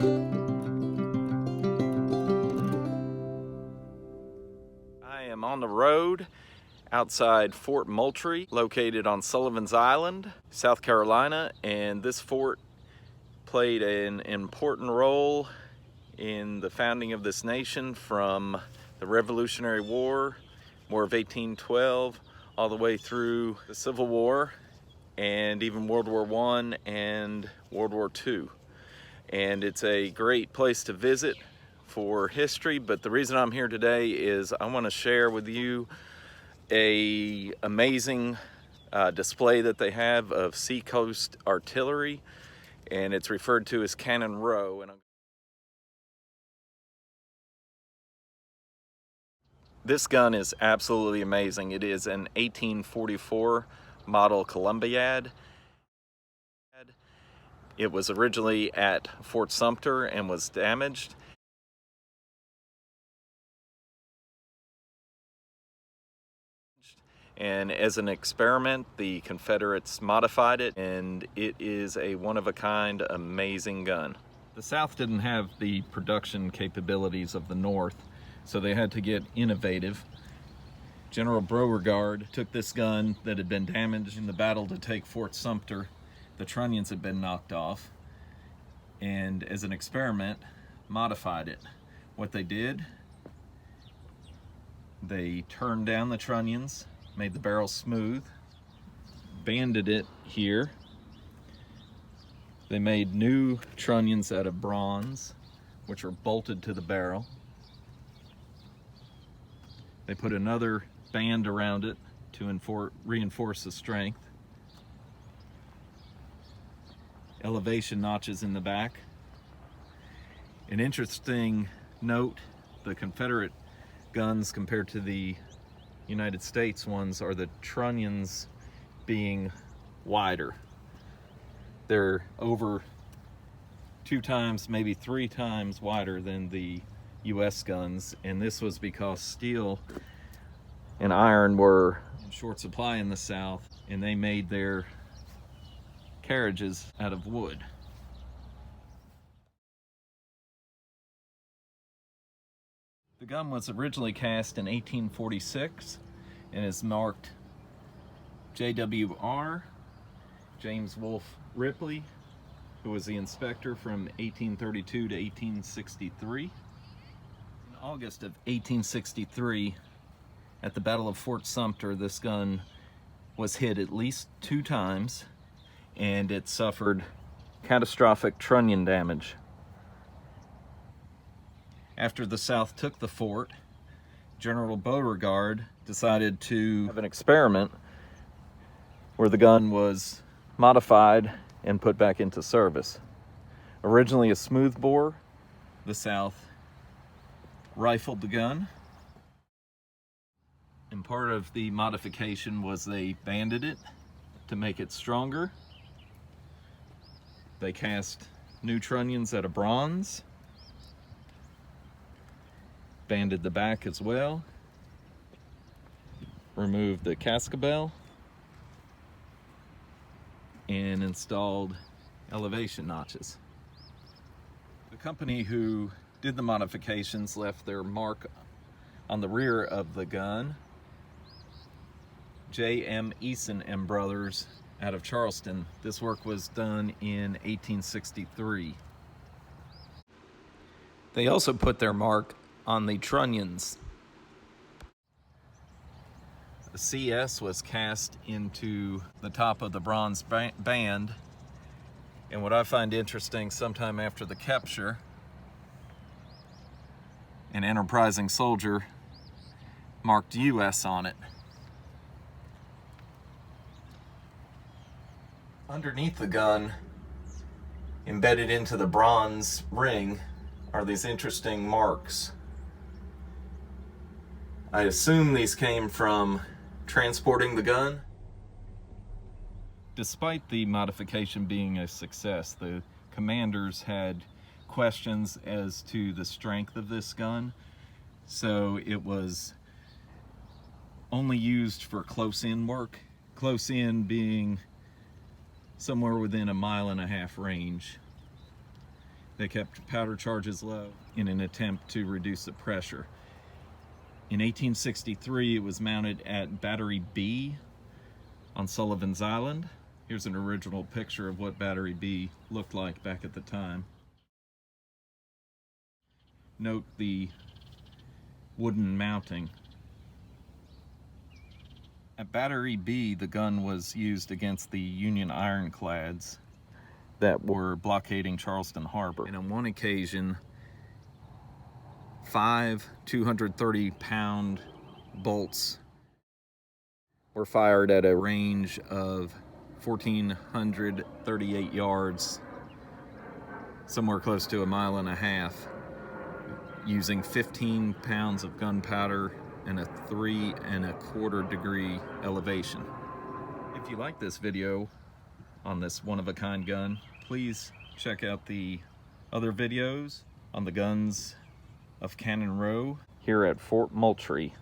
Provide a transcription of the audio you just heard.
I am on the road outside Fort Moultrie, located on Sullivan's Island, South Carolina, and this fort played an important role in the founding of this nation from the Revolutionary War, War of 1812, all the way through the Civil War, and even World War I and World War II. And it's a great place to visit for history, but the reason I'm here today is I want to share with you a amazing display that they have of Seacoast artillery, and it's referred to as Cannon Row. And this gun is absolutely amazing. It is an 1844 model Columbiad. It was originally at Fort Sumter and was damaged. And as an experiment, the Confederates modified it, and it is a one-of-a-kind, amazing gun. The South didn't have the production capabilities of the North, so they had to get innovative. General Beauregard took this gun that had been damaged in the battle to take Fort Sumter. The trunnions had been knocked off, and as an experiment, modified it. What they did, they turned down the trunnions, made the barrel smooth, banded it here. They made new trunnions out of bronze, which are bolted to the barrel. They put another band around it to reinforce the strength. Elevation notches in the back. An interesting note, the Confederate guns compared to the United States ones are the trunnions being wider. They're over 2 times, maybe 3 times wider than the US guns, and this was because steel and iron were in short supply in the South, and they made their carriages out of wood. The gun was originally cast in 1846 and is marked JWR, James Wolfe Ripley, who was the inspector from 1832 to 1863. In August of 1863, at the Battle of Fort Sumter, this gun was hit at least 2 times, and it suffered catastrophic trunnion damage. After the South took the fort, General Beauregard decided to have an experiment where the gun was modified and put back into service. Originally a smoothbore, the South rifled the gun, and part of the modification was they banded it to make it stronger. They cast new trunnions out of bronze, banded the back as well, removed the cascabel, and installed elevation notches. The company who did the modifications left their mark on the rear of the gun. J.M. Eason and Brothers out of Charleston. This work was done in 1863. They also put their mark on the trunnions. The CS was cast into the top of the bronze band, and what I find interesting, sometime after the capture, an enterprising soldier marked US on it. Underneath the gun, embedded into the bronze ring, are these interesting marks. I assume these came from transporting the gun. Despite the modification being a success, the commanders had questions as to the strength of this gun, so it was only used for close-in work. Close-in being somewhere within a 1.5 mile range. They kept powder charges low in an attempt to reduce the pressure. In 1863, it was mounted at Battery B on Sullivan's Island. Here's an original picture of what Battery B looked like back at the time. Note the wooden mounting. At Battery B, the gun was used against the Union ironclads that were blockading Charleston Harbor. And on one occasion, 5 230-pound bolts were fired at a range of 1,438 yards, somewhere close to 1.5 miles, using 15 pounds of gunpowder and a 3 1/4 degree elevation. If you like this video on this one-of-a-kind gun, please check out the other videos on the guns of Cannon Row here at Fort Moultrie.